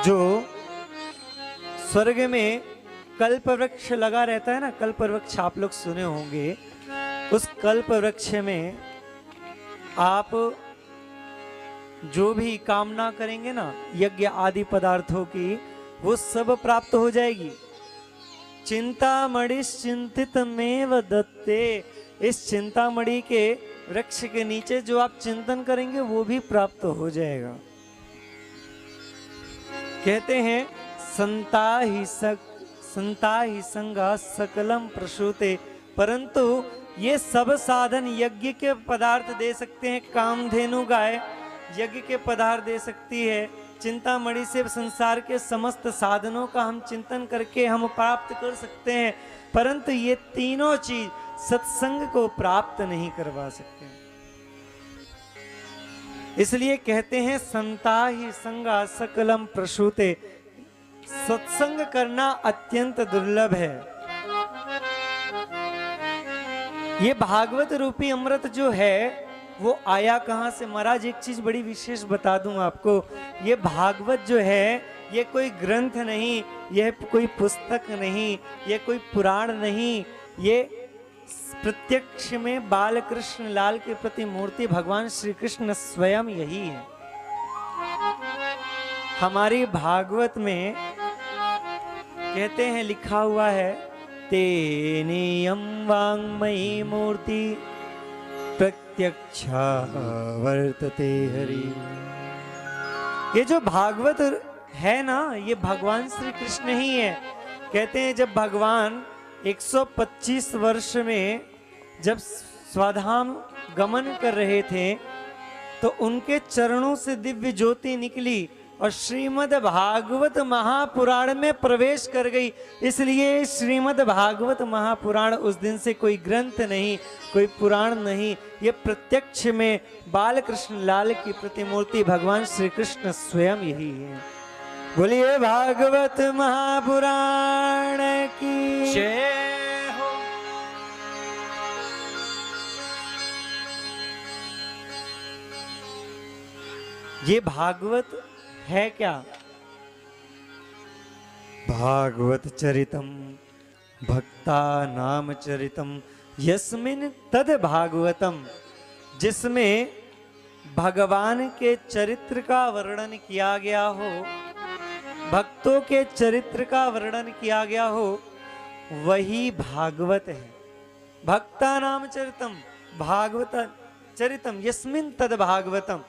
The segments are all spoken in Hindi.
जो स्वर्ग में कल्प वृक्ष लगा रहता है ना, कल्प वृक्ष आप लोग सुने होंगे। उस कल्प वृक्ष में आप जो भी कामना करेंगे ना यज्ञ आदि पदार्थों की, वो सब प्राप्त हो जाएगी। चिंतामणि चिंतित में दत्ते, इस चिंतामणि के वृक्ष के नीचे जो आप चिंतन करेंगे वो भी प्राप्त हो जाएगा। कहते हैं संता ही संगा सकलम प्रसूते, परंतु ये सब साधन यज्ञ के पदार्थ दे सकते हैं। कामधेनु गाय यज्ञ के पदार्थ दे सकती है। चिंतामणि से संसार के समस्त साधनों का हम चिंतन करके हम प्राप्त कर सकते हैं, परंतु ये तीनों चीज सत्संग को प्राप्त नहीं करवा सकते। इसलिए कहते हैं संता ही संगा सकलम प्रसूते, सत्संग करना अत्यंत दुर्लभ है। ये भागवत रूपी अमृत जो है वो आया कहां से? महाराज एक चीज बड़ी विशेष बता दूं आपको, ये भागवत जो है ये कोई ग्रंथ नहीं, ये कोई पुस्तक नहीं, ये कोई पुराण नहीं, ये प्रत्यक्ष में बाल कृष्ण लाल के प्रति मूर्ति भगवान श्री कृष्ण स्वयं यही है। हमारी भागवत में कहते हैं, लिखा हुआ है, तेनेयं वाङ्मयी मूर्ति प्रत्यक्षा वर्तते हरि। ये जो भागवत है ना, ये भगवान श्री कृष्ण ही है। कहते हैं जब भगवान 125 वर्ष में जब स्वाधाम गमन कर रहे थे तो उनके चरणों से दिव्य ज्योति निकली और श्रीमद् भागवत महापुराण में प्रवेश कर गई। इसलिए श्रीमद् भागवत महापुराण उस दिन से कोई ग्रंथ नहीं, कोई पुराण नहीं, ये प्रत्यक्ष में बाल कृष्ण लाल की प्रतिमूर्ति भगवान श्री कृष्ण स्वयं यही है। बोलिए भागवत महापुराण की जय हो। ये भागवत है क्या? भागवत चरितम भक्ता नाम चरितम यस्मिन तद भागवतम, जिसमें भगवान के चरित्र का वर्णन किया गया हो, भक्तों के चरित्र का वर्णन किया गया हो, वही भागवत है। भक्ता नाम चरितम भागवत चरितम यस्मिन तद भागवतम।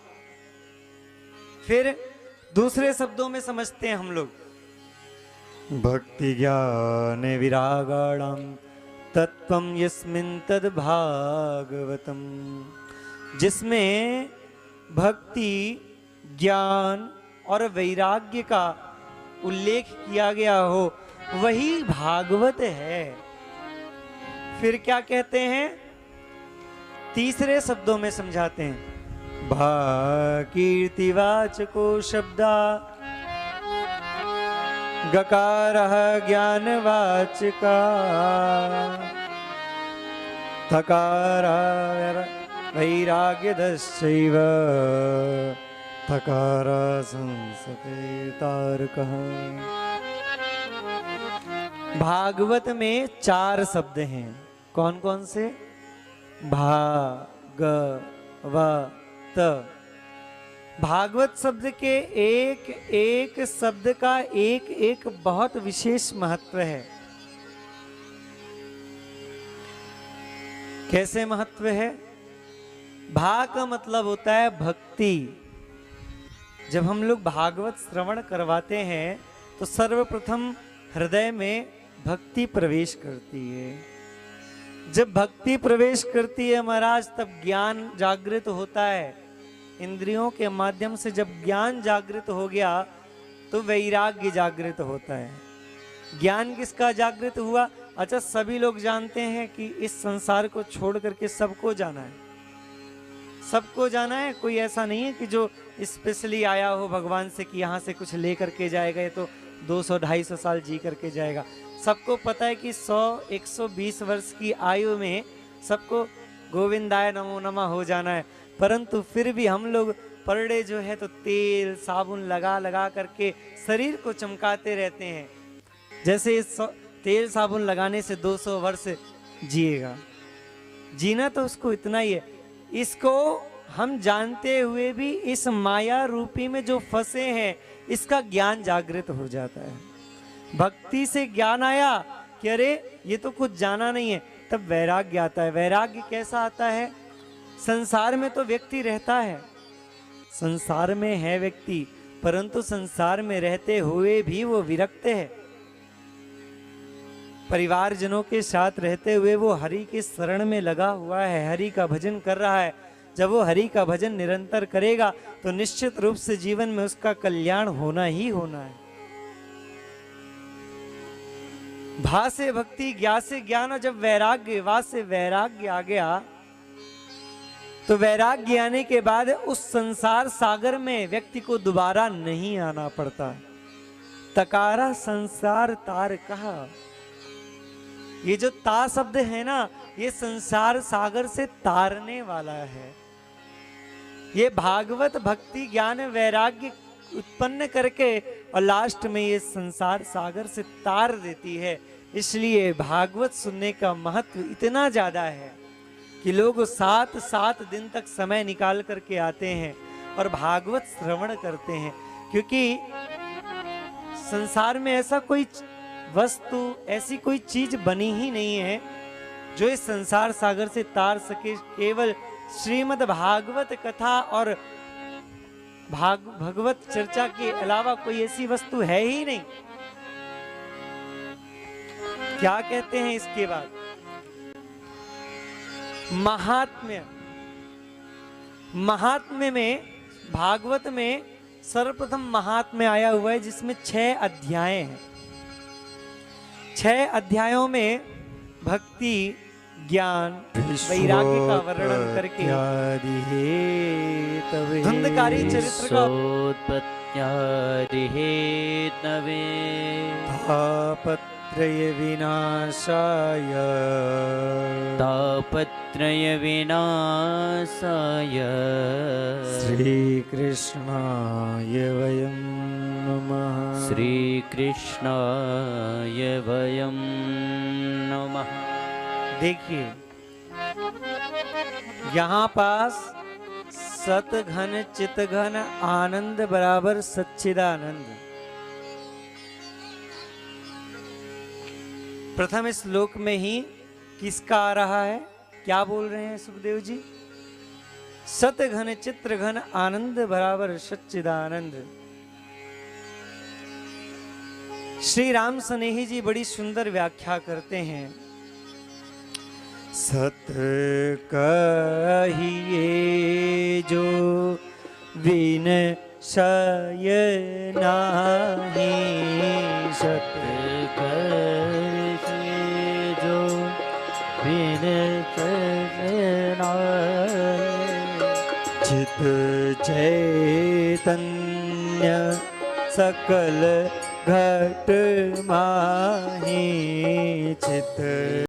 फिर दूसरे शब्दों में समझते हैं हम लोग, भक्ति ज्ञान विरागाणाम तत्वम यस्मिन तद भागवतम, जिसमें भक्ति ज्ञान और वैराग्य का उल्लेख किया गया हो, वही भागवत है। फिर क्या कहते हैं? तीसरे शब्दों में समझाते हैं, कीर्तिवाचको शब्दा गकारः ज्ञानवाचका थकारा वैराग्यदश्चैव थकारा संसते तारकः। भागवत में 4 शब्द हैं। कौन कौन से? भागवत। भागवत शब्द के एक एक शब्द का एक एक बहुत विशेष महत्व है। कैसे महत्व है? भा का मतलब होता है भक्ति। जब हम लोग भागवत श्रवण करवाते हैं तो सर्वप्रथम हृदय में भक्ति प्रवेश करती है। जब भक्ति प्रवेश करती है महाराज, तब ज्ञान जागृत होता है। इंद्रियों के माध्यम से जब ज्ञान जागृत हो गया तो वैराग्य जागृत होता है। ज्ञान किसका जागृत हुआ? अच्छा, सभी लोग जानते हैं कि इस संसार को छोड़ करके सबको जाना है, सबको जाना है। कोई ऐसा नहीं है कि जो स्पेशली आया हो भगवान से कि यहाँ से कुछ ले करके जाएगा, ये तो 200-250 साल जी करके जाएगा। सबको पता है कि 100-120 वर्ष की आयु में सबको गोविंदाय नमो नमः हो जाना है, परंतु फिर भी हम लोग परडे जो है तो तेल साबुन लगा लगा करके शरीर को चमकाते रहते हैं, जैसे इस तेल साबुन लगाने से 200 वर्ष जिएगा। जीना तो उसको इतना ही है। इसको हम जानते हुए भी इस माया रूपी में जो फंसे हैं, इसका ज्ञान जागृत हो जाता है। भक्ति से ज्ञान आया कि अरे ये तो कुछ जाना नहीं है, तब वैराग्य आता है। वैराग्य कैसा आता है? संसार में तो व्यक्ति रहता है, संसार में है व्यक्ति, परंतु संसार में रहते हुए भी वो विरक्त है। परिवारजनों के साथ रहते हुए वो हरि के शरण में लगा हुआ है, हरि का भजन कर रहा है। जब वो हरि का भजन निरंतर करेगा तो निश्चित रूप से जीवन में उसका कल्याण होना ही होना है। भा से भक्ति, ज्ञा से ज्ञान, और जब वैराग्य, वा से वैराग्य आ गया तो वैराग्य आने के बाद उस संसार सागर में व्यक्ति को दोबारा नहीं आना पड़ता। तकारा संसार तार कहा, ये जो ता शब्द है ना, ये संसार सागर से तारने वाला है। ये भागवत भक्ति ज्ञान वैराग्य उत्पन्न करके और लास्ट में ये संसार सागर से तार देती है। इसलिए भागवत सुनने का महत्व इतना ज्यादा है कि लोग 7 दिन तक समय निकाल करके आते हैं और भागवत श्रवण करते हैं, क्योंकि संसार में ऐसा कोई वस्तु, ऐसी कोई चीज बनी ही नहीं है जो इस संसार सागर से तार सके। केवल श्रीमद् भागवत कथा और भगवत चर्चा के अलावा कोई ऐसी वस्तु है ही नहीं। क्या कहते हैं इसके बाद? महात्म्य। महात्म्य में, भागवत में सर्वप्रथम महात्म्य आया हुआ है जिसमें 6 अध्याय हैं। 6 अध्यायों में भक्ति, ज्ञान, वैराग्य का वर्णन करके धुंधकारी चरित्र का तापत्रय विनाशाय, तापत्रय विनाशाय श्री कृष्णाय वयं नमः, श्री कृष्णाय वयं नमः। देखिए यहाँ पास सत घन चित घन आनंद बराबर सच्चिदानंद। प्रथम श्लोक में ही किसका आ रहा है? क्या बोल रहे हैं सुखदेव जी? सत घन चित्र घन आनंद बराबर सच्चिदानंद। श्री राम स्नेही जी बड़ी सुंदर व्याख्या करते हैं। सत कहिए जो विन शय नाही, सत कहिए जो विन शय नाही, चित चैतन्य सकल घट माही, चित